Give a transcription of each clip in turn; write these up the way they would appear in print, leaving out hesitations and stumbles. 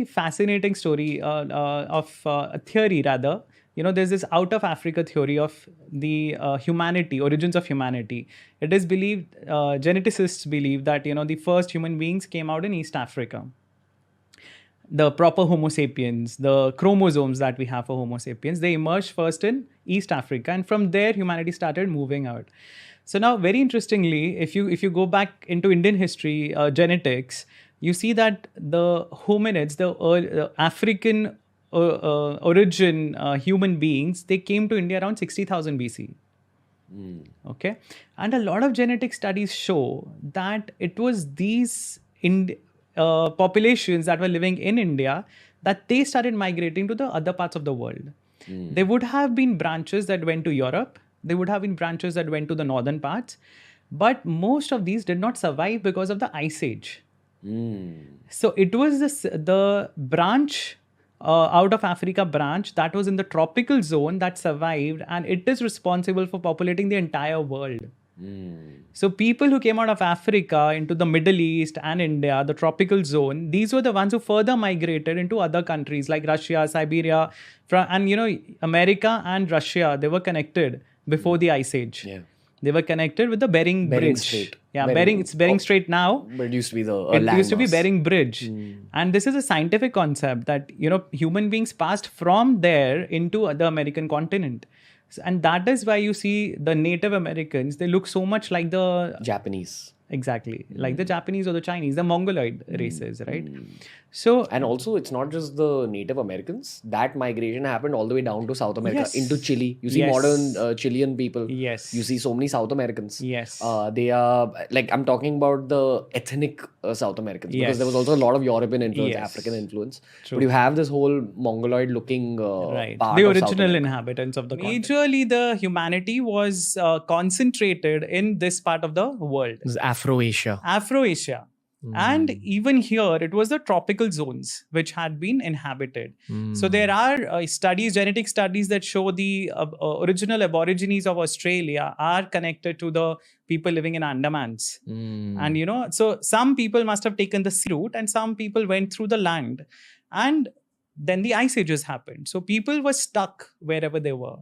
very fascinating story of a theory rather. There's this out of Africa theory of the origins of humanity. It is believed, geneticists believe that, the first human beings came out in East Africa. The proper Homo sapiens, the chromosomes that we have for Homo sapiens, they emerged first in East Africa, and from there humanity started moving out. So now, very interestingly, if you go back into Indian history, genetics, you see that the hominids, the African origin human beings, they came to India around 60,000 BC. Okay, and a lot of genetic studies show that it was these populations that were living in India that they started migrating to the other parts of the world. There would have been branches that went to Europe. There would have been branches that went to the northern parts. But most of these did not survive because of the Ice Age. So it was the branch, out of Africa branch, that was in the tropical zone that survived, and it is responsible for populating the entire world. So people who came out of Africa into the Middle East and India, the tropical zone, these were the ones who further migrated into other countries like Russia, Siberia, and America and Russia, they were connected before the Ice Age. Yeah. They were connected with the Bering Bridge. Strait. Yeah, it's Bering Strait now. But it used to be the It used to be Bering Bridge. And this is a scientific concept that, human beings passed from there into the American continent. And that is why you see the Native Americans, they look so much like the Japanese. Exactly. Like the Japanese or the Chinese, the Mongoloid races, right? So, and also, it's not just the Native Americans. That migration happened all the way down to South America, Yes. into Chile. You see Yes. modern Chilean people. Yes. You see so many South Americans. Yes. They are, like, I'm talking about the ethnic South Americans. Because Yes. there was also a lot of European influence, Yes. African influence. True. But you have this whole Mongoloid looking right. part The of South original America. inhabitants of the continent. Majorly, the humanity was concentrated in this part of the world. This is Afro-Asia. Afro-Asia. And even here, it was the tropical zones which had been inhabited. So there are genetic studies that show the original aborigines of Australia are connected to the people living in Andamans. And, so some people must have taken the sea route and some people went through the land. And then the ice ages happened. So people were stuck wherever they were.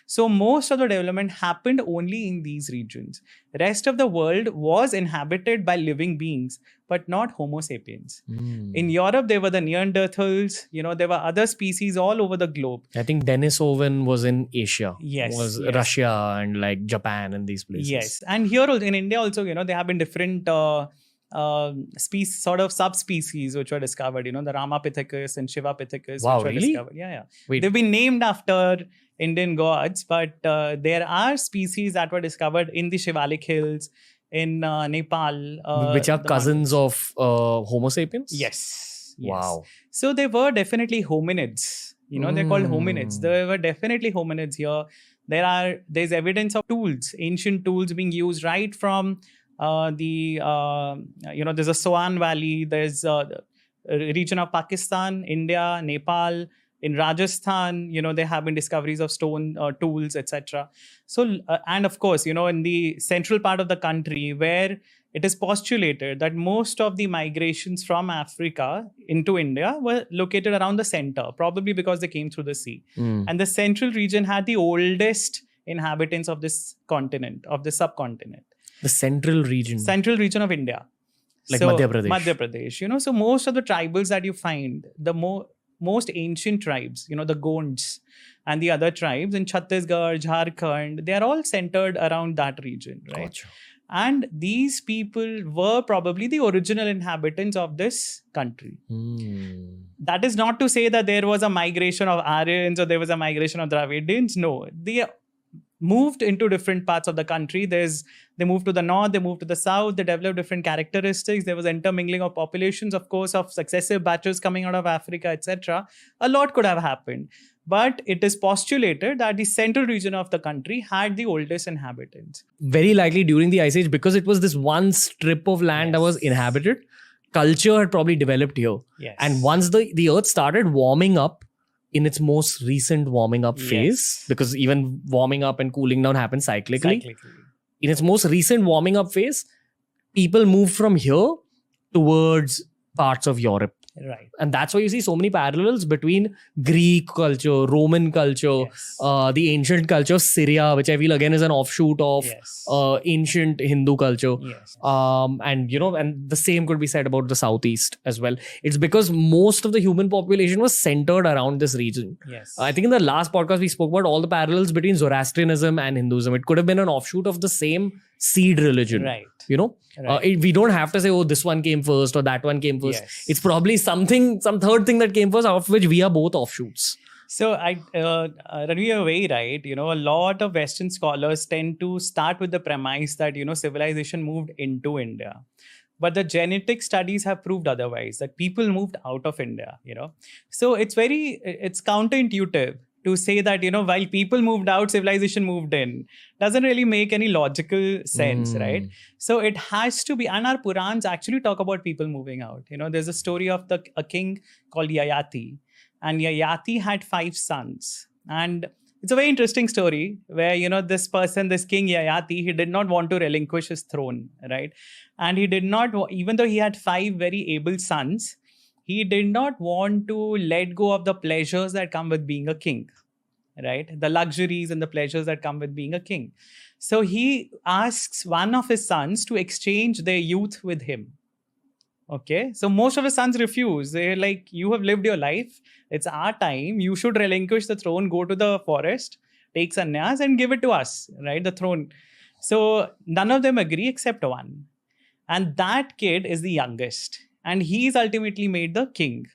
So most of the development happened only in these regions. The rest of the world was inhabited by living beings, but not Homo sapiens. In Europe, there were the Neanderthals, there were other species all over the globe. I think Denisovan was in Asia. Yes, Was yes. Russia and like Japan and these places. Yes. And here in India also, there have been different species, sort of subspecies which were discovered, the Ramapithecus and Shivapithecus. Wow, which were really? discovered. Yeah. Wait. They've been named after Indian gods, but there are species that were discovered in the Shivalik Hills, in Nepal. Which are the cousins of Homo sapiens? Yes. Wow. So they were definitely hominids. They're called hominids. There were definitely hominids here. There's evidence of tools, ancient tools being used right from there's a Soan Valley. There's a region of Pakistan, India, Nepal. In Rajasthan, there have been discoveries of stone tools, etc. So, and of course, in the central part of the country where it is postulated that most of the migrations from Africa into India were located around the center, probably because they came through the sea. And the central region had the oldest inhabitants of this continent, of the subcontinent. The central region. Central region of India. Like Madhya Pradesh. Madhya Pradesh, so most of the tribals that you find, the most ancient tribes, the Gonds and the other tribes in Chhattisgarh, Jharkhand, they are all centered around that region, right? Gotcha. And these people were probably the original inhabitants of this country. That is not to say that there was a migration of Aryans or there was a migration of Dravidians. No, they moved into different parts of the country. They moved to the north, they moved to the south, they developed different characteristics. There was intermingling of populations, of course, of successive batches coming out of Africa, etc. A lot could have happened. But it is postulated that the central region of the country had the oldest inhabitants. Very likely during the Ice Age, because it was this one strip of land that was inhabited, culture had probably developed here. Yes. And once the earth started warming up, in its most recent warming up phase, because even warming up and cooling down happens cyclically. In its most recent warming up phase, people moved from here towards parts of Europe. Right. And that's why you see so many parallels between Greek culture, Roman culture, Yes. the ancient culture of Syria, which I feel again is an offshoot of Yes. ancient Hindu culture. Yes. And and the same could be said about the Southeast as well. It's because most of the human population was centered around this region. Yes. I think in the last podcast we spoke about all the parallels between Zoroastrianism and Hinduism. It could have been an offshoot of the same seed religion. Right. Right. We don't have to say, oh, this one came first or that one came first. Yes. It's probably some third thing that came first, out of which we are both offshoots. So Ranveer, you're very right. A lot of Western scholars tend to start with the premise that, civilization moved into India. But the genetic studies have proved otherwise, that people moved out of India, So it's counterintuitive to say that, while people moved out, civilization moved in. Doesn't really make any logical sense, right? So it has to be, and our Purans actually talk about people moving out. There's a story of a king called Yayati, and Yayati had 5 sons. And it's a very interesting story where, this king Yayati, he did not want to relinquish his throne, right? And he did not, even though he had 5 very able sons, he did not want to let go of the pleasures that come with being a king, right? The luxuries and the pleasures that come with being a king. So he asks one of his sons to exchange their youth with him. Okay. So most of his sons refuse. They're like, you have lived your life. It's our time. You should relinquish the throne, go to the forest, take sannyas and give it to us, right? The throne. So none of them agree except one. And that kid is the youngest. And he's ultimately made the king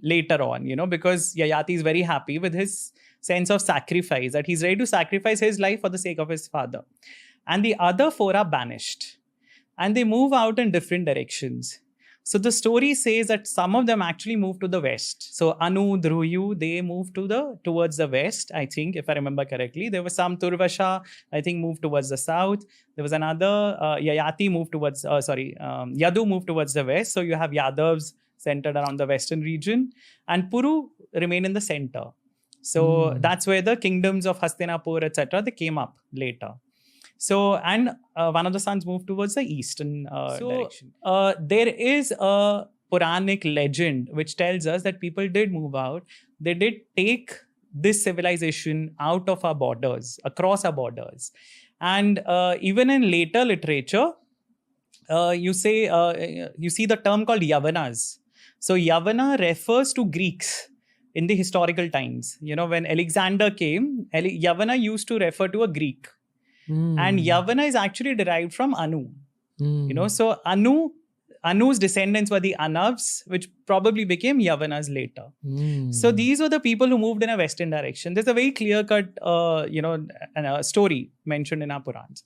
later on, because Yayati is very happy with his sense of sacrifice, that he's ready to sacrifice his life for the sake of his father. And the other 4 are banished. And they move out in different directions. So the story says that some of them actually moved to the west. So Anu, Dhruyu, they moved towards the west, I think, if I remember correctly. There was some Turvasha, I think, moved towards the south. There was another, Yayati moved towards, Yadu moved towards the west. So you have Yadavs centered around the western region. And Puru remained in the center. So that's where the kingdoms of Hastinapur, etc., they came up later. So, and one of the sons moved towards the eastern direction. There is a Puranic legend which tells us that people did move out. They did take this civilization out of our borders, across our borders. And even in later literature, you see the term called Yavanas. So Yavana refers to Greeks in the historical times. When Alexander came, Yavana used to refer to a Greek. And Yavana is actually derived from Anu. So Anu's descendants were the Anavs, which probably became Yavanas later. So these were the people who moved in a western direction. There's a very clear-cut, story mentioned in our Purans.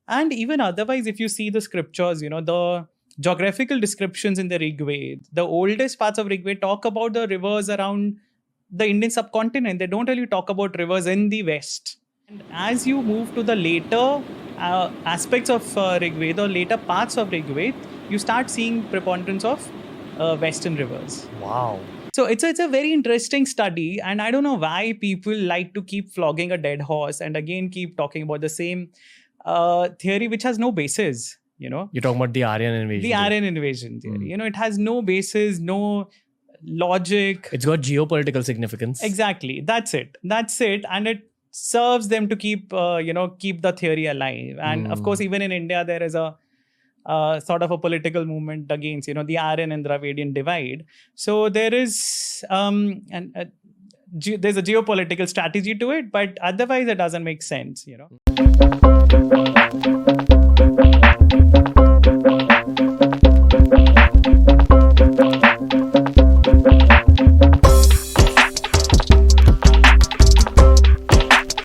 And even otherwise, if you see the scriptures, the geographical descriptions in the Rigveda, the oldest parts of Rigveda talk about the rivers around the Indian subcontinent. They don't really talk about rivers in the west. And as you move to the later aspects of Rigveda, or later parts of Rigveda, you start seeing preponderance of western rivers. Wow. So it's a very interesting study, and I don't know why people like to keep flogging a dead horse and again keep talking about the same theory which has no basis. You're talking about the Aryan invasion. The Aryan invasion theory. It has no basis, no logic. It's got geopolitical significance. Exactly. That's it. And it serves them to keep the theory alive. And of course, even in India, there is a sort of a political movement against, the Aryan and Dravidian divide. So there is there's a geopolitical strategy to it, but otherwise it doesn't make sense,